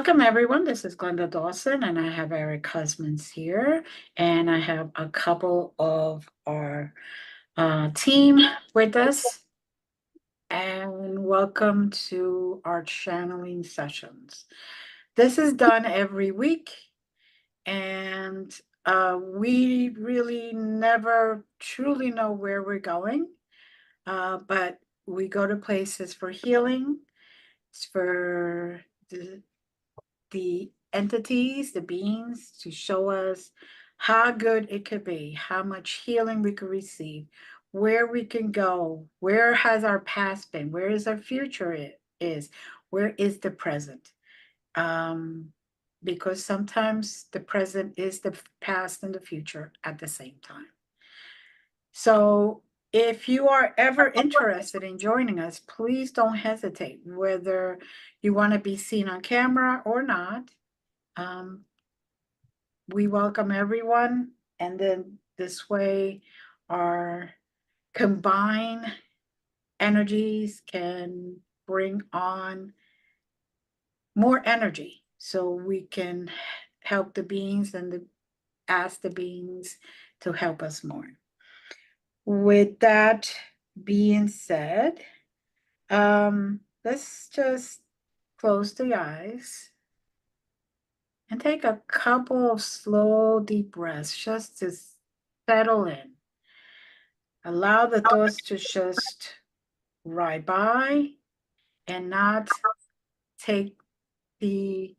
Welcome everyone. This is Glenda Dawson and I have Eric Husbands here and I have a couple of our team with us and welcome to our channeling sessions. This is done every week and we really never truly know where we're going, but we go to places for healing, for the entities, the beings, to show us how good it could be, how much healing we could receive, where we can go, where has our past been, where is our future is, where is the present. Because sometimes the present is the past and the future at the same time. So if you are ever interested in joining us, please don't hesitate, whether you want to be seen on camera or not. We welcome everyone, and then this way our combined energies can bring on more energy so we can help the beings and ask the beings to help us more. With that being said, let's just close the eyes and take a couple of slow, deep breaths just to settle in. Allow the thoughts to just ride by and not take the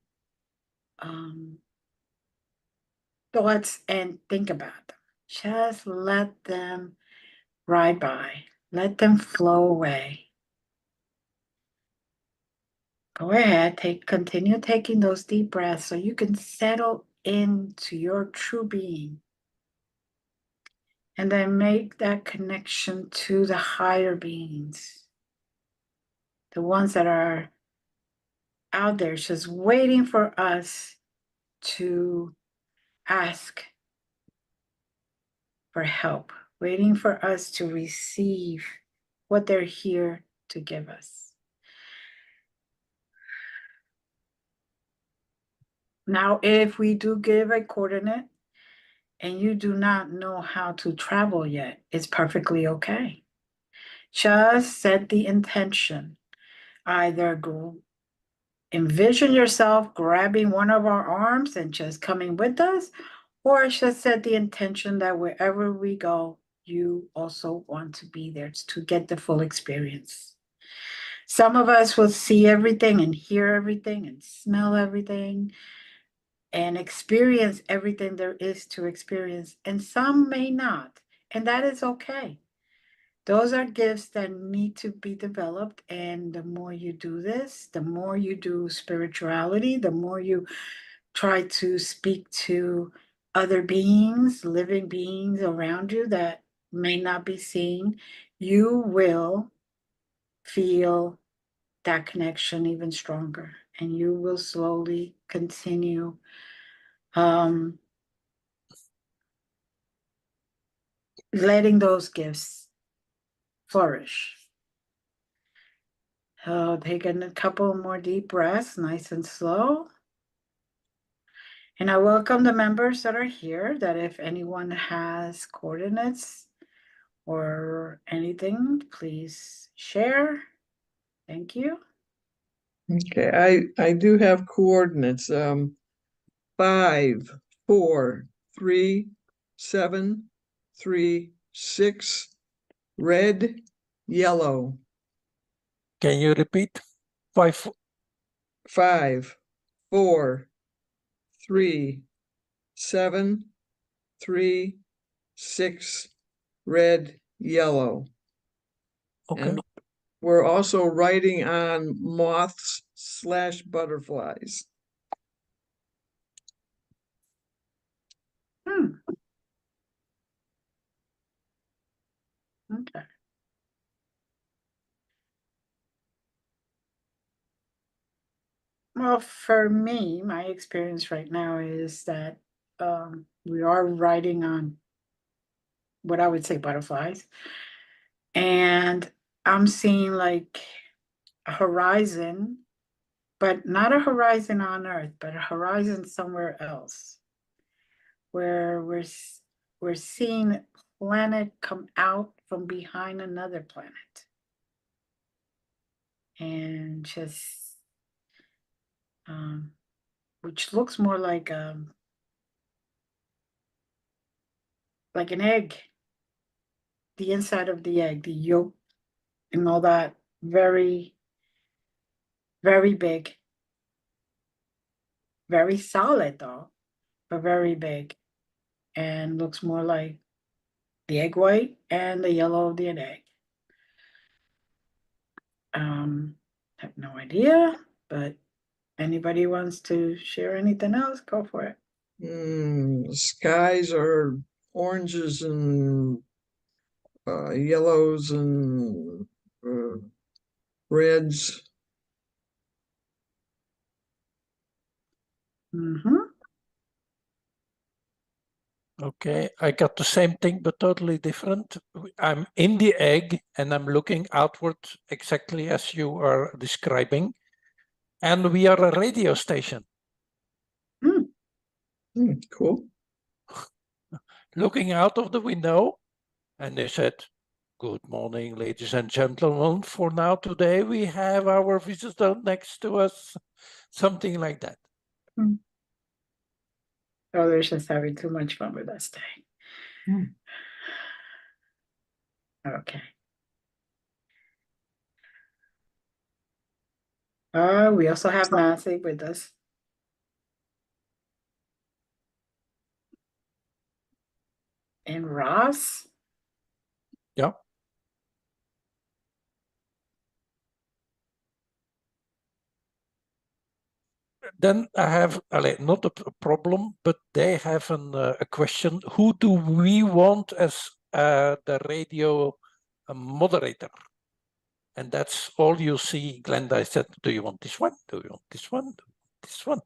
thoughts and think about them. Just let them ride by. Let them flow away. Go ahead, continue taking those deep breaths so you can settle into your true being. And then make that connection to the higher beings, the ones that are out there just waiting for us to ask for help, waiting for us to receive what they're here to give us. Now, if we do give a coordinate and you do not know how to travel yet, it's perfectly okay. Just set the intention. Either envision yourself grabbing one of our arms and just coming with us, or just set the intention that wherever we go, you also want to be there to get the full experience. Some of us will see everything and hear everything and smell everything and experience everything there is to experience, and some may not, and that is okay. Those are gifts that need to be developed, and the more you do this, the more you do spirituality, the more you try to speak to other beings, living beings around you that may not be seen, you will feel that connection even stronger, and you will slowly continue letting those gifts flourish. So taking a couple more deep breaths, nice and slow. And I welcome the members that are here, that if anyone has coordinates or anything, please share. Thank you. Okay, I do have coordinates. 5, 4, 3, 7, 3, 6, red, yellow. Can you repeat? 5. 5, 4, 3, 7, 3, 6, red, yellow. Okay. And we're also writing on moths / butterflies. Okay. Well, for me, my experience right now is that we are riding on what I would say butterflies. And I'm seeing like a horizon but not a horizon on Earth, but a horizon somewhere else, where we're seeing a planet come out from behind another planet, and just which looks more like an egg, the inside of the egg, the yolk, and all that. Very, very big, very solid though, but very big, and looks more like the egg white and the yellow of the egg. Have no idea, but anybody wants to share anything else, go for it. The skies are oranges and yellows and reds. Okay, I got the same thing, but totally different. I'm in the egg and I'm looking outward exactly as you are describing. And we are a radio station. Cool. Looking out of the window, and they said, "Good morning, ladies and gentlemen. For now, today we have our visitor next to us." Something like that. Oh, they're just having too much fun with us today. Okay. We also have Nancy with us. And Ross. Yeah. Then I have not a problem, but they have a question. Who do we want as the radio moderator? And that's all you see. Glenda, I said, do you want this one? Do you want this one? Do you want this one?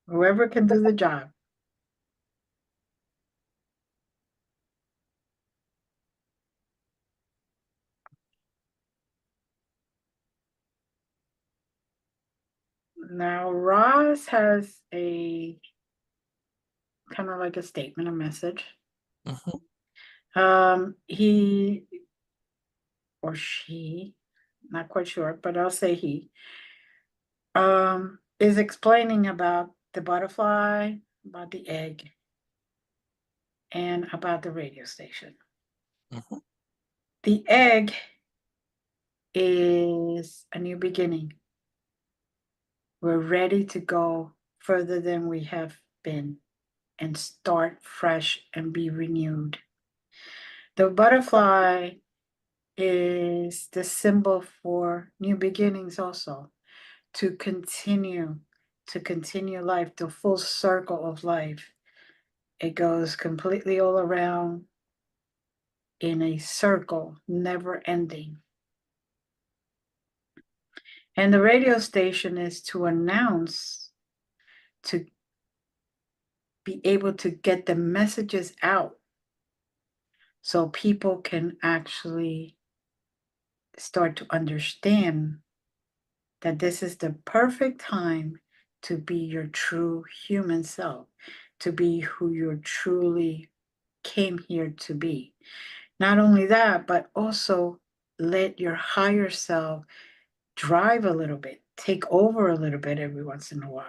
Whoever can do the job. Now, Ross has a kind of like a statement, a message. He or she, not quite sure, but I'll say he, is explaining about the butterfly, about the egg, and about the radio station. The egg is a new beginning. We're ready to go further than we have been and start fresh and be renewed. The butterfly is the symbol for new beginnings also, to continue life, the full circle of life. It goes completely all around in a circle, never ending. And the radio station is to announce, to be able to get the messages out so people can actually start to understand that this is the perfect time to be your true human self, to be who you truly came here to be. Not only that, but also let your higher self drive a little bit, take over a little bit every once in a while,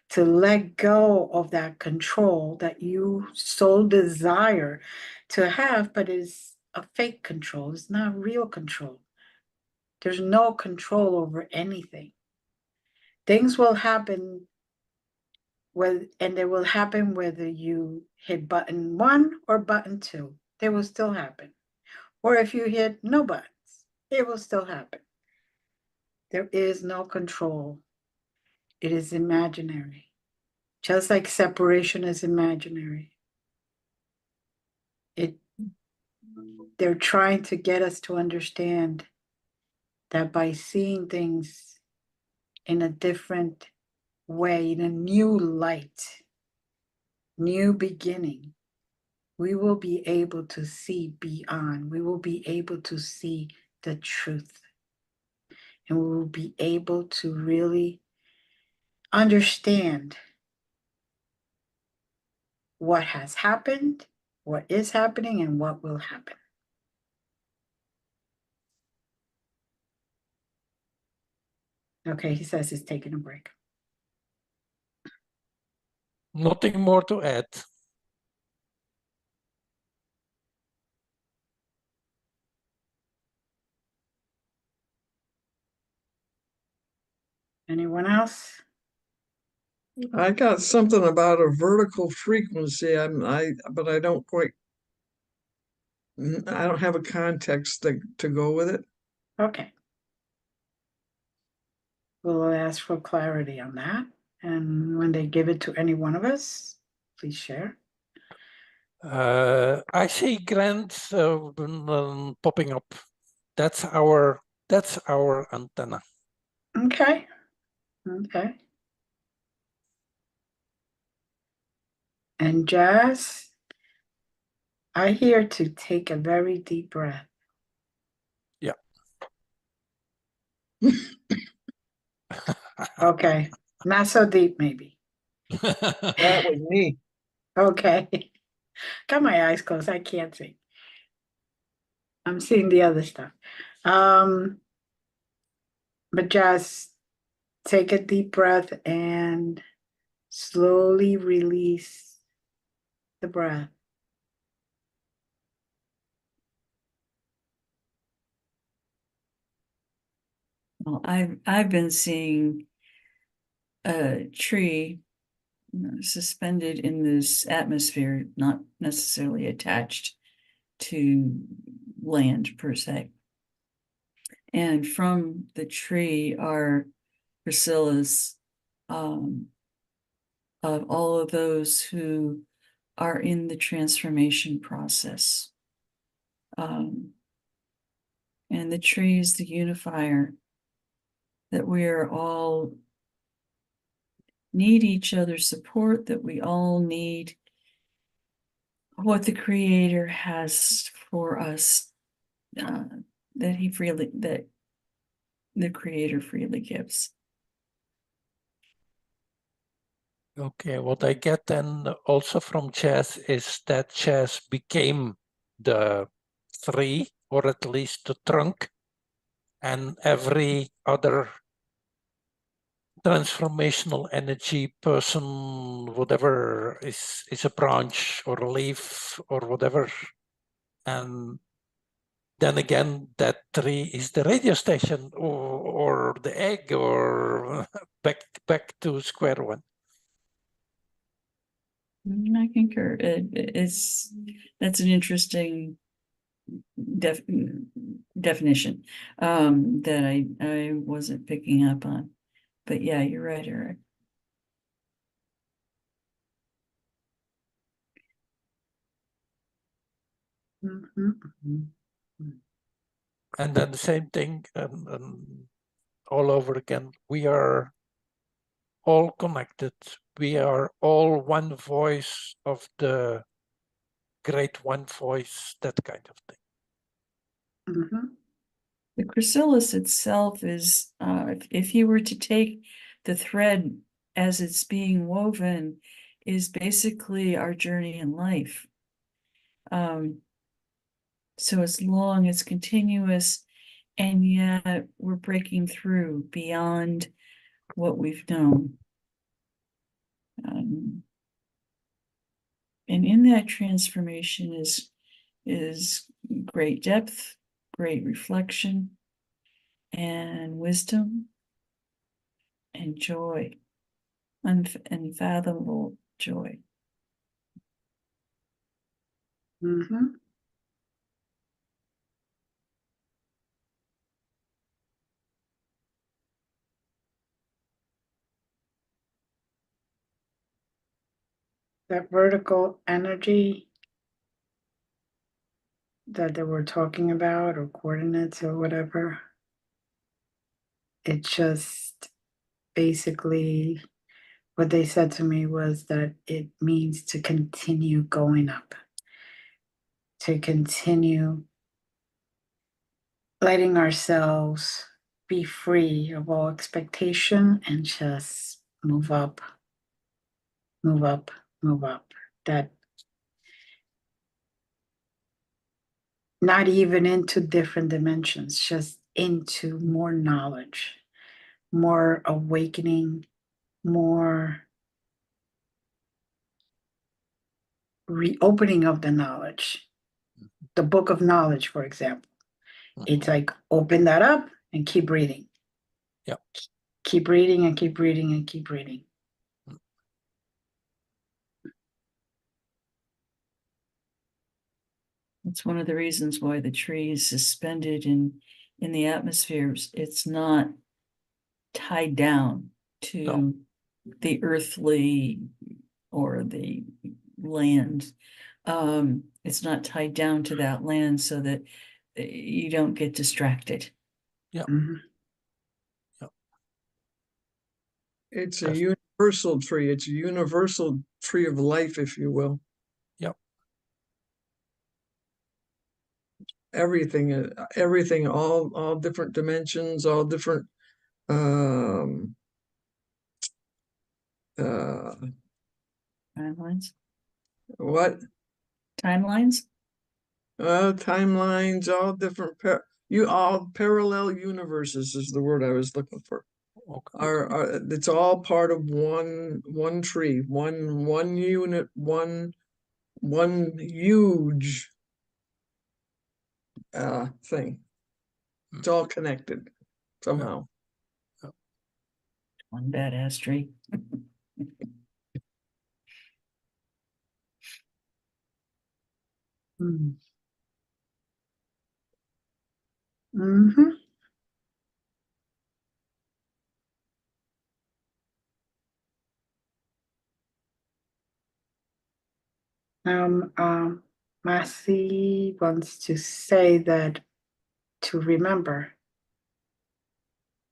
to let go of that control that you so desire to have, but is a fake control. It's not real control. There's no control over anything. Things will happen and they will happen whether you hit button 1 or button 2. They will still happen. Or if you hit no buttons, it will still happen. There is no control. It is imaginary. Just like separation is imaginary. They're trying to get us to understand that by seeing things in a different way, in a new light, new beginning, we will be able to see beyond. We will be able to see the truth. And we will be able to really understand what has happened, what is happening, and what will happen. Okay, he says he's taking a break. Nothing more to add. Anyone else? I got something about a vertical frequency. But I don't quite. I don't have a context to go with it. Okay. We'll ask for clarity on that. And when they give it to any one of us, please share. I see grants popping up. That's our antenna. Okay. Okay. And Jazz, I hear to take a very deep breath. Yeah. Okay. Not so deep, maybe. That was me. Okay. Got my eyes closed. I can't see. I'm seeing the other stuff. But just take a deep breath and slowly release the breath. Well, I've been seeing a tree suspended in this atmosphere, not necessarily attached to land per se. And from the tree are chrysalis of all of those who are in the transformation process. And the tree is the unifier, that we are all need each other's support, that we all need what the Creator has for us, that the Creator freely gives. Okay, what I get then also from chess is that chess became the tree, or at least the trunk, and every other transformational energy person, whatever, is a branch or a leaf or whatever. And then again, that tree is the radio station or the egg, or back to square one. I concur. That's an interesting definition that I wasn't picking up on. But yeah, you're right, Eric. And then the same thing all over again. We are all connected. We are all one voice of the great one voice, that kind of thing. The chrysalis itself is, if you were to take the thread as it's being woven, is basically our journey in life. So it's long, it's continuous, and yet we're breaking through beyond what we've known. And in that transformation is great depth, great reflection, and wisdom, and joy, unfathomable joy. That vertical energy that they were talking about, or coordinates or whatever, it just basically, what they said to me was that it means to continue going up. to continue letting ourselves be free of all expectation and just move up, move up, move up. That not even into different dimensions, just into more knowledge, more awakening, more reopening of the knowledge. The book of knowledge, for example. It's like open that up and keep reading. Yeah. Keep reading and keep reading and keep reading. It's one of the reasons why the tree is suspended in the atmospheres. It's not tied down to No. the earthly or the land. It's not tied down to that land so that you don't get distracted. Mhm. It's Yes. a universal tree. It's a universal tree of life, if you will. Yeah. Everything, all different dimensions, all different Timelines. what Timelines. timelines, all different all parallel universes is the word I was looking for. Okay. It's all part of one tree, one unit, one huge thing. It's all connected somehow. One badass tree. Mm. Mm-hmm. Massey wants to say that to remember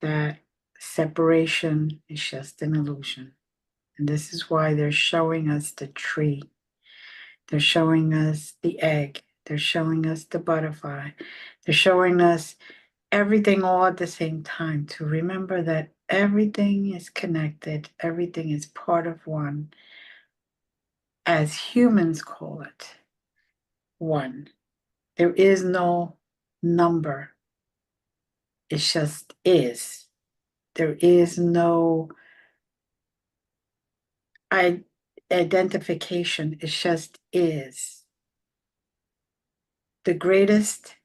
that separation is just an illusion. And this is why they're showing us the tree. They're showing us the egg. They're showing us the butterfly. They're showing us everything all at the same time to remember that everything is connected, everything is part of one, as humans call it, one. There is no number, it just is. There is no identification, it just is. The greatest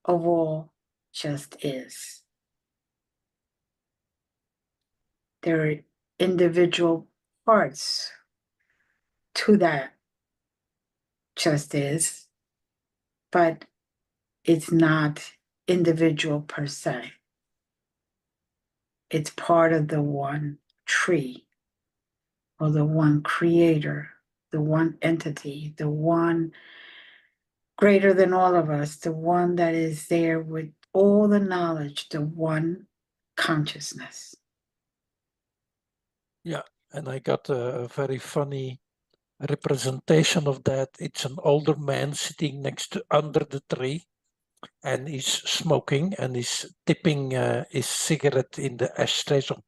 of all just is. There are individual parts to that just is, but it's not individual per se. It's part of the one tree or the one creator, the one entity, the one greater than all of us, the one that is there with all the knowledge, the one consciousness. Yeah, and I got a very funny representation of that. It's an older man sitting next to under the tree, and he's smoking and he's tipping his cigarette in the ashtray. So,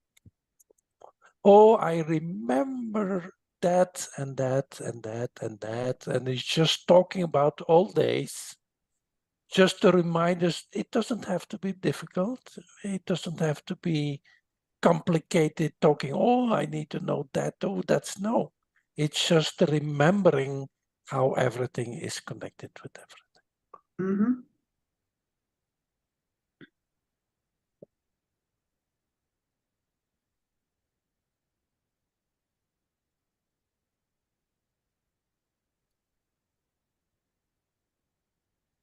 oh, I remember that and that and that and that, and he's just talking about old days. Just to remind us, it doesn't have to be difficult. It doesn't have to be complicated talking. Oh, I need to know that. Oh, that's no. It's just remembering how everything is connected with everything. Mm-hmm.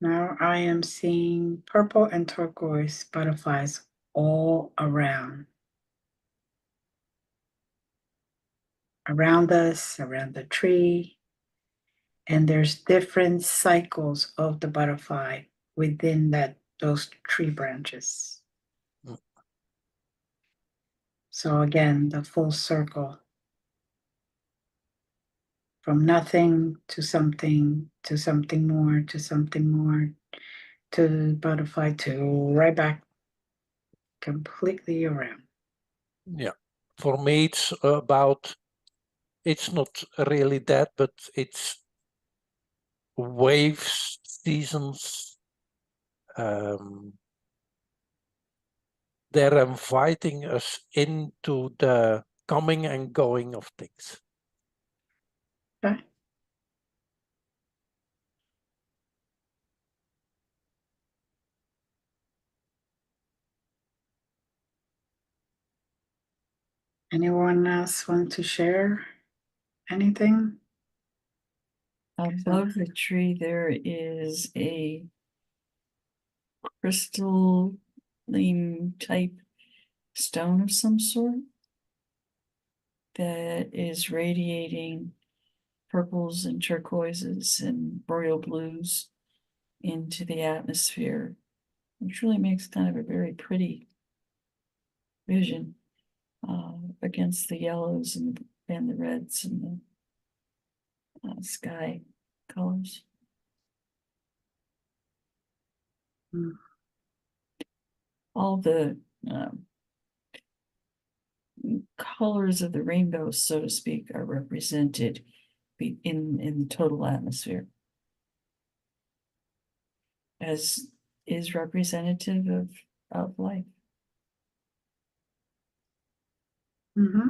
Now I am seeing purple and turquoise butterflies all around. Around us, around the tree. And there's different cycles of the butterfly within those tree branches. Mm. So again, the full circle. from nothing to something more, to something more, to butterfly, to right back completely around. Yeah, for me it's about, it's not really that, but it's waves, seasons. They're inviting us into the coming and going of things. Okay. Anyone else want to share anything? Above the tree, there is a crystalline type stone of some sort that is radiating purples and turquoises and royal blues into the atmosphere, which really makes kind of a very pretty vision against the yellows and the reds and the sky colors. Mm. All the colors of the rainbow, so to speak, are represented in the total atmosphere, as is representative of life. Mm-hmm.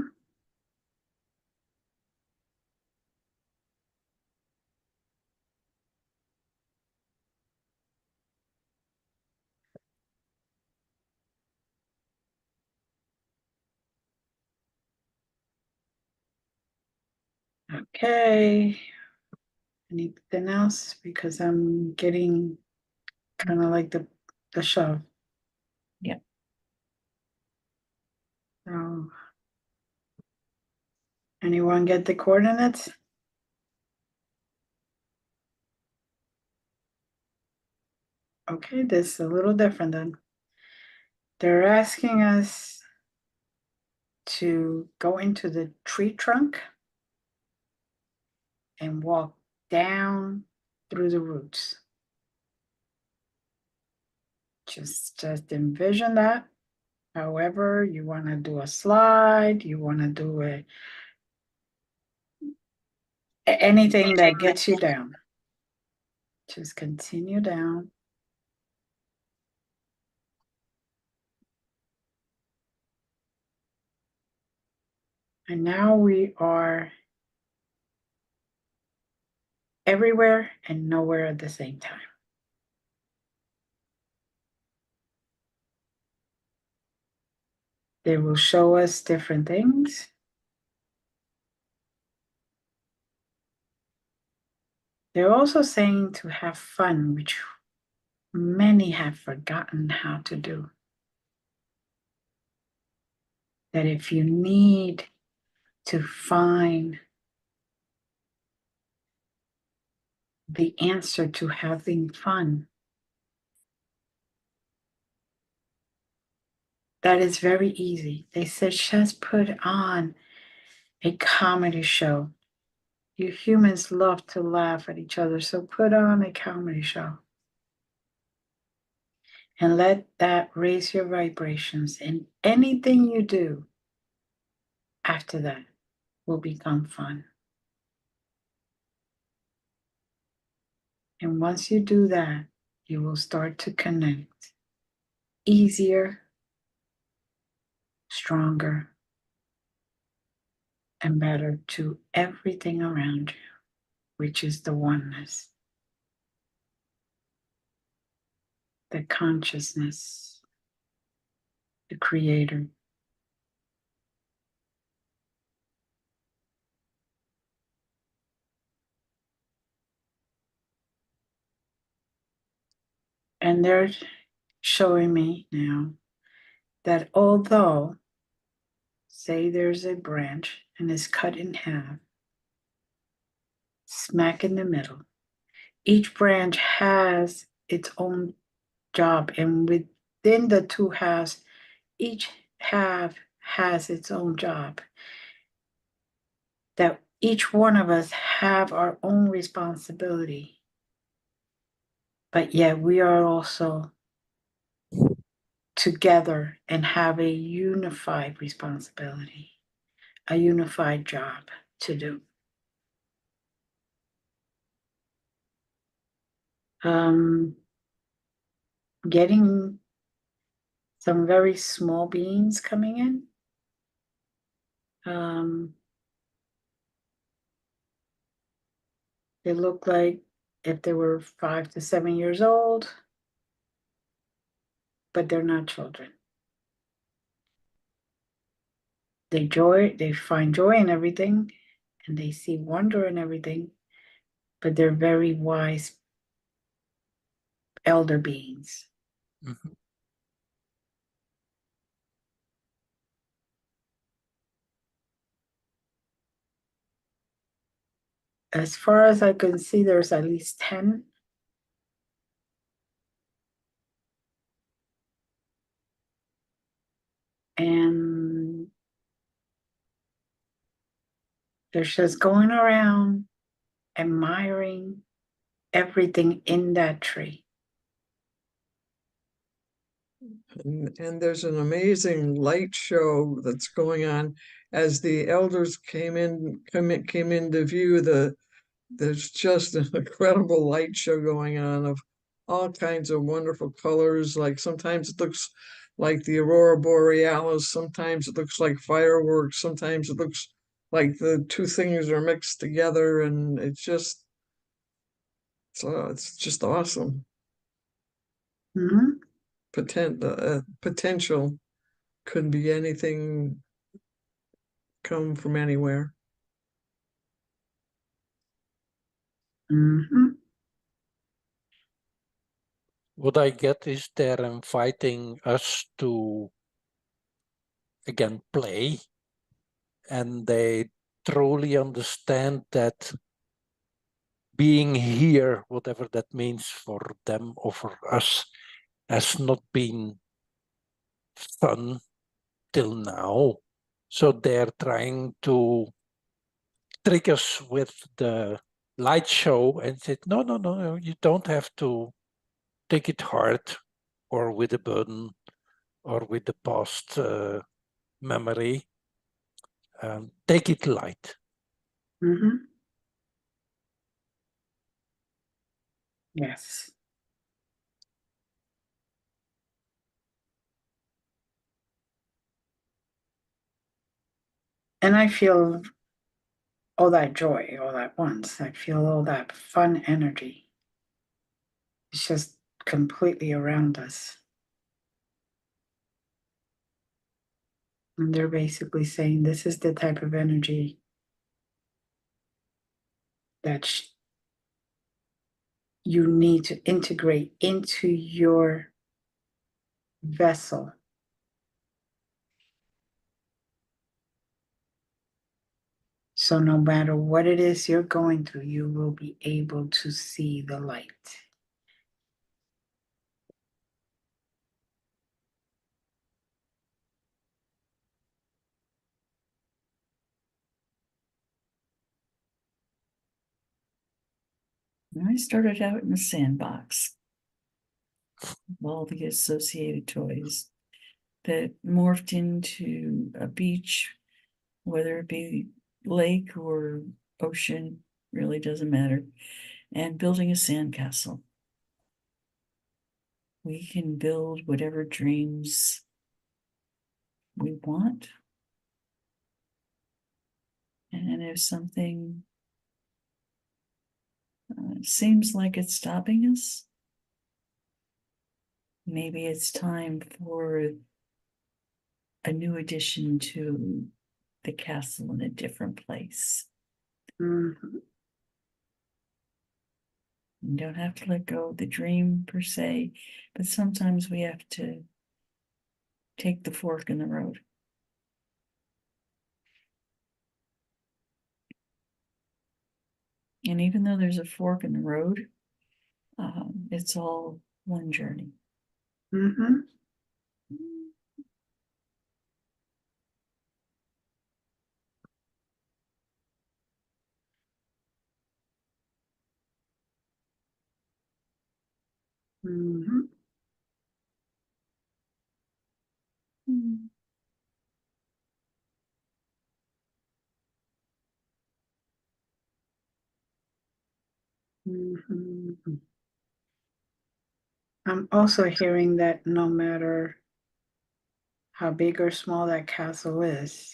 Okay. Anything else? Because I'm getting kind of like the shove. Yeah. So, anyone get the coordinates? Okay, this is a little different then. They're asking us to go into the tree trunk and walk down through the roots. Just envision that. However, you want to do a slide, you want to do anything that gets you down. Just continue down. And now we are everywhere and nowhere at the same time. They will show us different things. They're also saying to have fun, which many have forgotten how to do. That if you need to find the answer to having fun, that is very easy. They said just put on a comedy show. You humans love to laugh at each other, so put on a comedy show. And let that raise your vibrations. And anything you do after that will become fun. And once you do that, you will start to connect easier, stronger, and better to everything around you, which is the oneness, the consciousness, the creator. And they're showing me now that although, say there's a branch and it's cut in half, smack in the middle, each branch has its own job, and within the two halves, each half has its own job. That each one of us have our own responsibility, but yet we are also together and have a unified responsibility, a unified job to do. Getting some very small beings coming in. They look like if they were 5 to 7 years old, but they're not children. They find joy in everything, and they see wonder in everything, but they're very wise elder beings. Mhm. As far as I can see, there's at least 10. And they're just going around admiring everything in that tree. And there's an amazing light show that's going on as the elders came into view. There's just an incredible light show going on of all kinds of wonderful colors. Like sometimes it looks like the aurora borealis, sometimes it looks like fireworks, sometimes it looks like the two things are mixed together, and it's just awesome. Mhm. Potential could be anything, come from anywhere. Mhm. What I get is they're inviting us to again play, and they truly understand that being here, whatever that means for them or for us, has not been fun till now. So they're trying to trick us with the light show and said, no, no, no, no, you don't have to take it hard or with a burden or with the past memory. Take it light. Mhm. Yes. And I feel all that joy all at once. I feel all that fun energy. It's just completely around us. And they're basically saying this is the type of energy that you need to integrate into your vessel. So no matter what it is you're going through, you will be able to see the light. I started out in a sandbox with all the associated toys that morphed into a beach, whether it be lake or ocean, really doesn't matter, and building a sandcastle. We can build whatever dreams we want. And if something seems like it's stopping us, maybe it's time for a new addition to the castle in a different place. Mhm. You don't have to let go of the dream per se, but sometimes we have to take the fork in the road. And even though there's a fork in the road, it's all one journey. Mhm. Mhm. Mm. Mhm. I'm also hearing that no matter how big or small that castle is,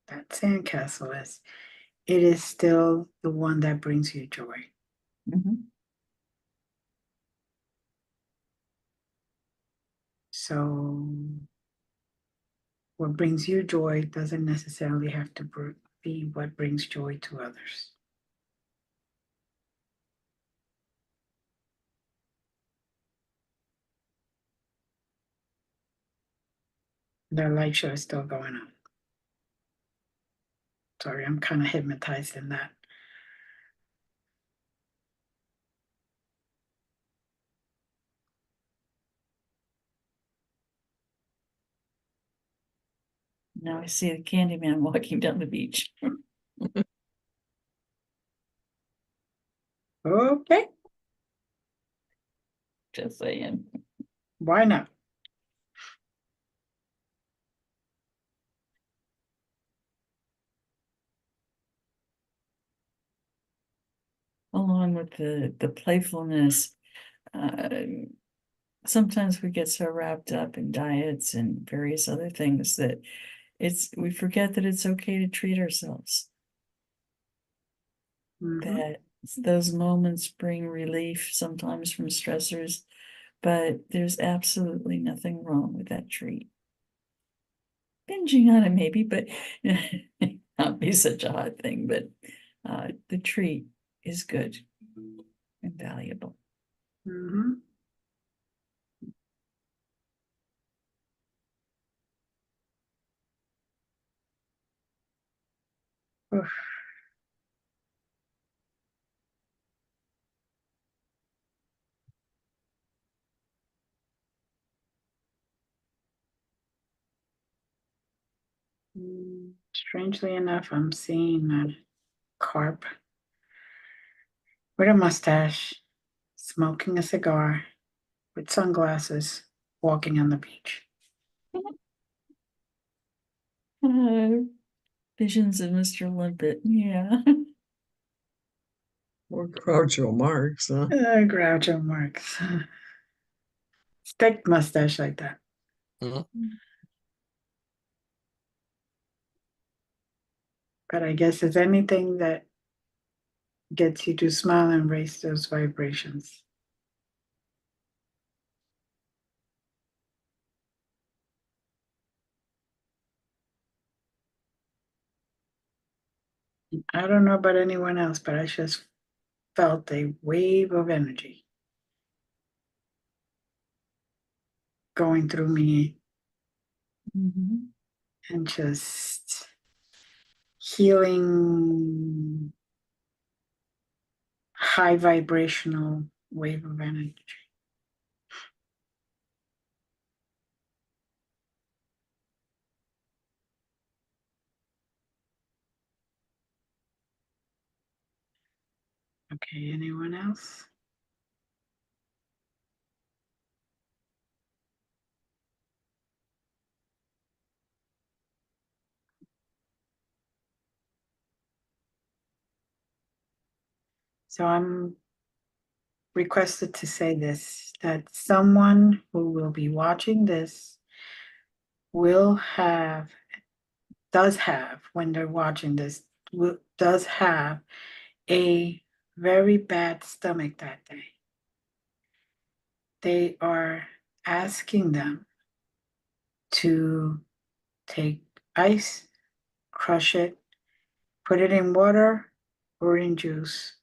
that sandcastle is, it is still the one that brings you joy. Mhm. So what brings you joy doesn't necessarily have to be what brings joy to others. That light show is still going on. Sorry, I'm kind of hypnotized in that. Now I see the Candyman walking down the beach. Okay, Just saying. why not? Along with the playfulness, sometimes we get so wrapped up in diets and various other things that we forget that it's okay to treat ourselves. Mhm. That those moments bring relief sometimes from stressors, but there's absolutely nothing wrong with that treat. Binging on it maybe, but not be such a hot thing, but the treat is good and valuable. Mhm. Oof. Strangely enough, I'm seeing a carp with a mustache, smoking a cigar, with sunglasses, walking on the beach. Visions of Mr. Limpet, yeah. Or Groucho Marx, huh? Groucho Marx. Thick mustache like that. Mhm. But I guess it's anything that gets you to smile and raise those vibrations. I don't know about anyone else, but I just felt a wave of energy going through me Mhm. and just healing, high vibrational wave of energy. Okay, anyone else? So I'm requested to say this, that someone who will be watching this does have, when they're watching this, does have a very bad stomach that day. They are asking them to take ice, crush it, put it in water or in juice,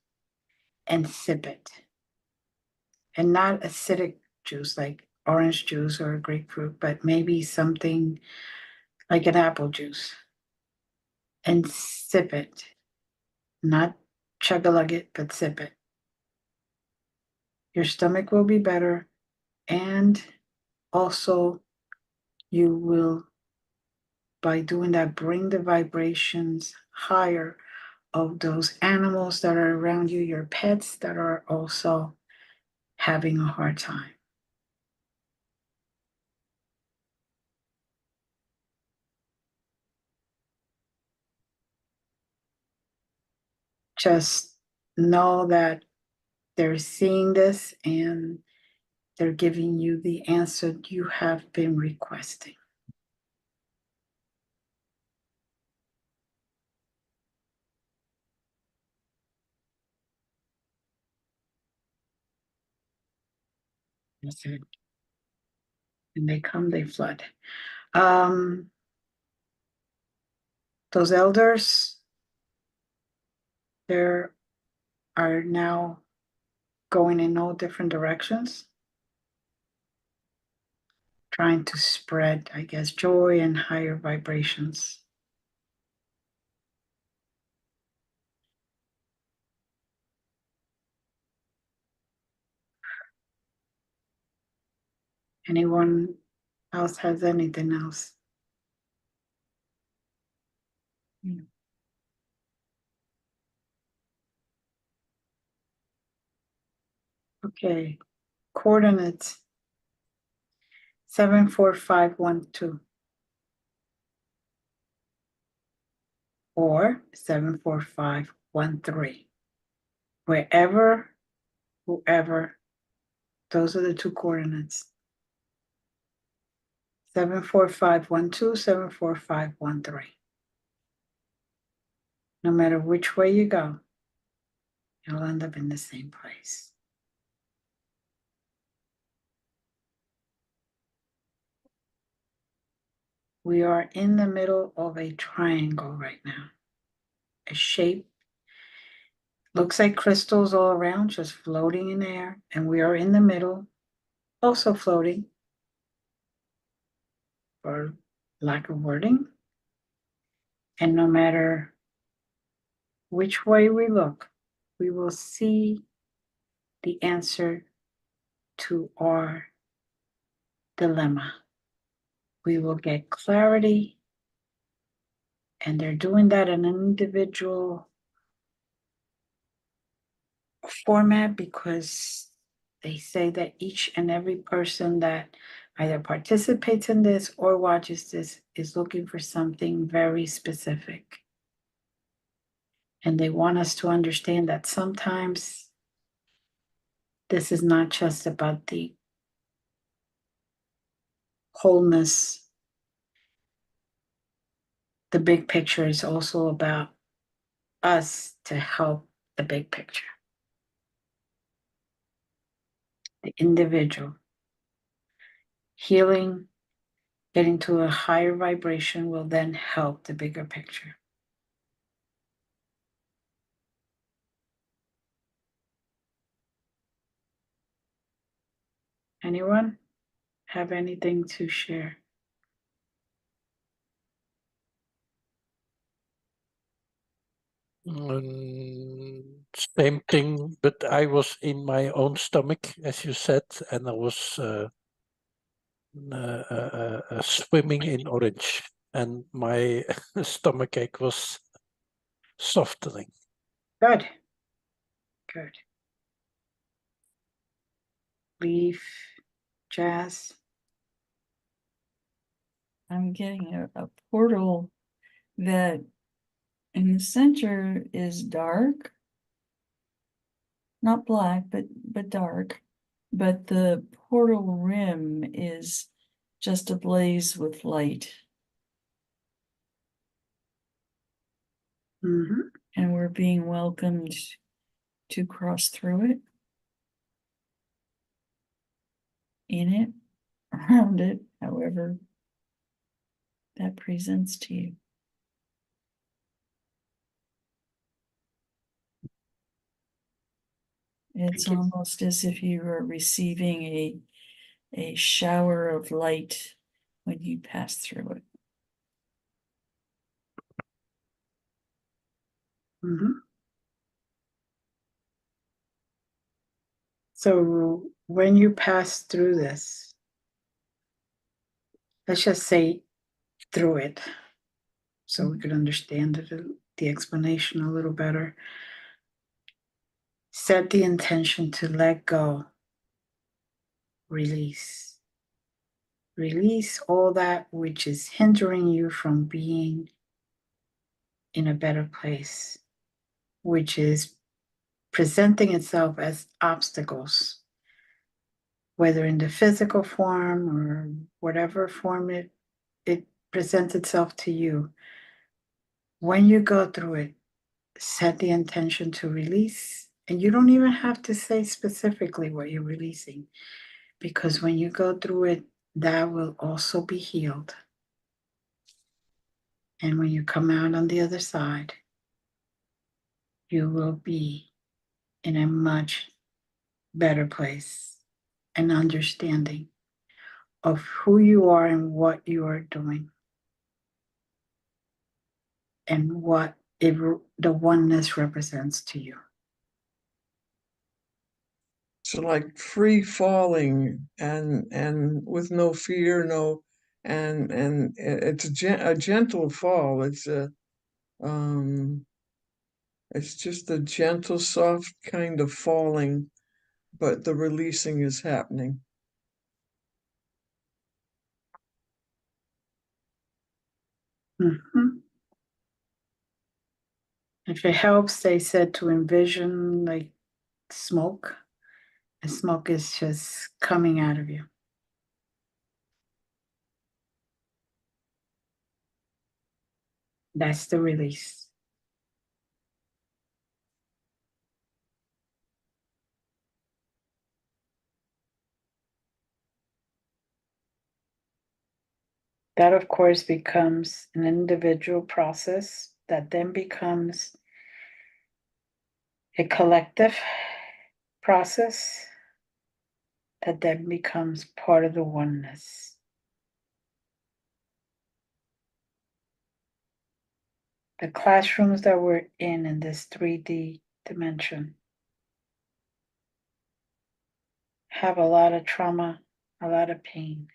and sip it. And not acidic juice like orange juice or grapefruit, but maybe something like an apple juice. And sip it. Not chug a lug it, but sip it. Your stomach will be better. And also, you will, by doing that, bring the vibrations higher of those animals that are around you, your pets that are also having a hard time. Just know that they're seeing this and they're giving you the answer you have been requesting. That's it. And they come, they flood. Those elders, they are now going in all different directions, trying to spread, I guess, joy and higher vibrations. Anyone else has anything else? Okay, coordinates 74512 or 74513. Wherever, whoever, those are the two coordinates. 74512, 74513. No matter which way you go, you'll end up in the same place. We are in the middle of a triangle right now. A shape. Looks like crystals all around, just floating in air. And we are in the middle, also floating, for lack of wording. And no matter which way we look, we will see the answer to our dilemma. We will get clarity, and they're doing that in an individual format because they say that each and every person that either participates in this or watches this is looking for something very specific. And they want us to understand that sometimes this is not just about the wholeness. The big picture is also about us to help the big picture. The individual. Healing, getting to a higher vibration will then help the bigger picture. Anyone have anything to share? Same thing, but I was in my own stomach, as you said, and I was swimming in orange, and my stomachache was softening. Good. Good. Leaf, Jazz. I'm getting a portal that in the center is dark, not black, but dark. But the portal rim is just ablaze with light. Mm-hmm. And we're being welcomed to cross through it, in it, around it, however that presents to you. It's Thank you. almost as if you are receiving a shower of light when you pass through it. Mm-hmm. So when you pass through this, let's just say through it, so we could understand the explanation a little better. Set the intention to let go release. Release all that which is hindering you from being in a better place, which is presenting itself as obstacles, whether in the physical form or whatever form it presents itself to you. When you go through it, set the intention to release, and you don't even have to say specifically what you're releasing, because when you go through it, that will also be healed. And when you come out on the other side, you will be in a much better place and understanding of who you are and what you are doing and what the oneness represents to you. So like free falling and with no fear, and it's a gentle fall. It's just a gentle, soft kind of falling, but the releasing is happening. Mm-hmm. If it helps, they said to envision like smoke, and smoke is just coming out of you. That's the release. That, of course, becomes an individual process that then becomes a collective process that then becomes part of the oneness. The classrooms that we're in this 3D dimension have a lot of trauma, a lot of pain.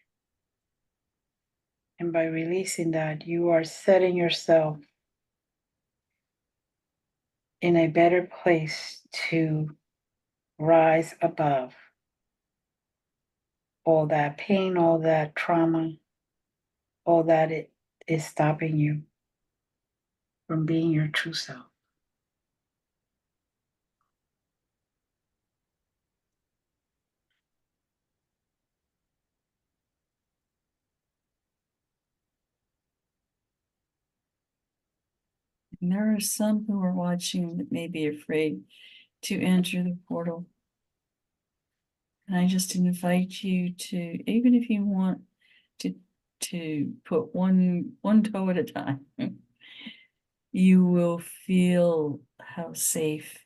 And by releasing that, you are setting yourself in a better place to rise above all that pain, all that trauma, all that it is stopping you from being your true self. And there are some who are watching that may be afraid to enter the portal. And I just invite you to, even if you want to put one toe at a time, you will feel how safe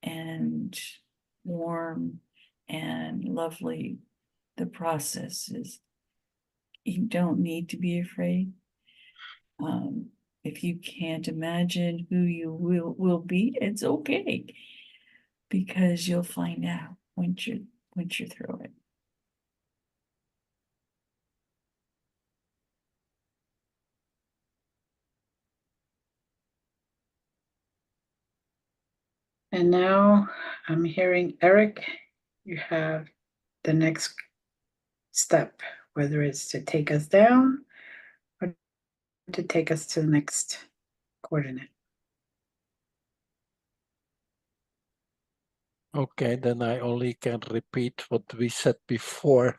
and warm and lovely the process is. You don't need to be afraid. If you can't imagine who you will be, it's okay, because you'll find out once you're through it. And now I'm hearing, Eric, you have the next step, whether it's to take us down or to take us to the next coordinate. Okay, then I only can repeat what we said before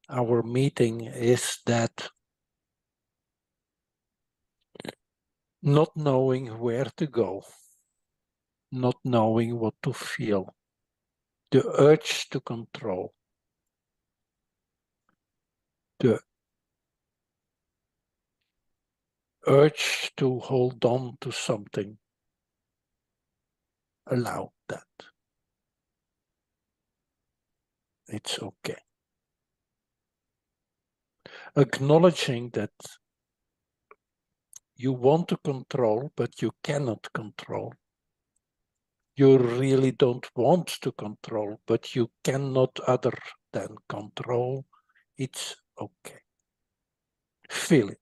our meeting, is that not knowing where to go, not knowing what to feel, the urge to control, the urge to hold on to something, allow that. It's okay. Acknowledging that you want to control, but you cannot control. You really don't want to control, but you cannot other than control. It's okay. Feel it.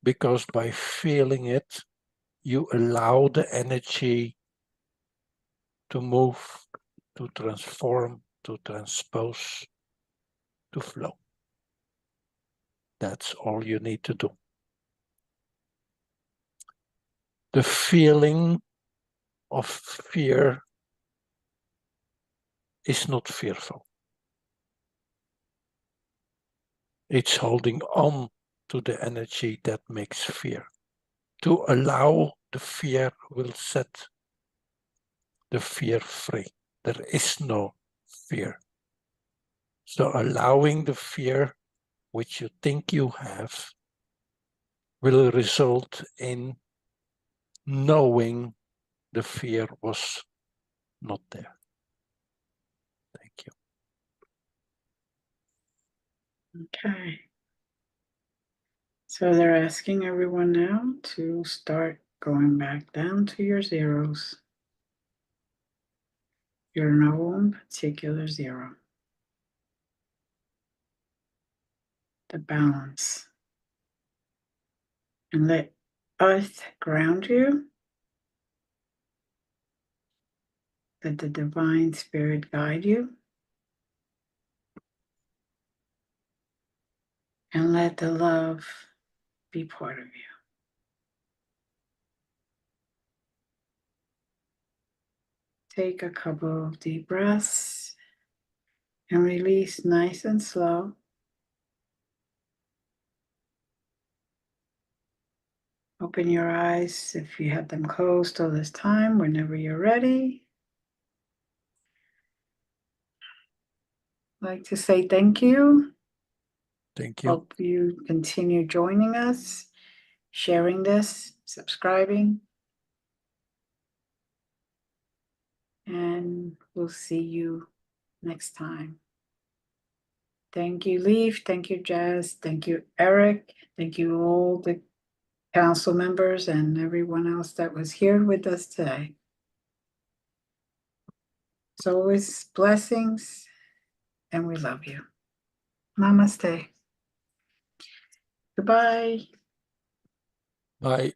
Because by feeling it, you allow the energy to move, to transform, to transpose to flow. That's all you need to do. The feeling of fear is not fearful. It's holding on to the energy that makes fear. To allow the fear will set the fear free. There is no fear. So allowing the fear which you think you have will result in knowing the fear was not there. Thank you. Okay. So they're asking everyone now to start going back down to your zeros. Your own particular zero. The balance. And let earth ground you. Let the divine spirit guide you. And let the love be part of you. Take a couple of deep breaths and release nice and slow. Open your eyes if you have them closed all this time, whenever you're ready. I'd like to say thank you. Thank you. Hope you continue joining us, sharing this, subscribing. And we'll see you next time. Thank you, Leaf. Thank you, Jazz. Thank you, Eric. Thank you, all the council members and everyone else that was here with us today. It's always blessings, and we love you. Namaste. Goodbye. Bye.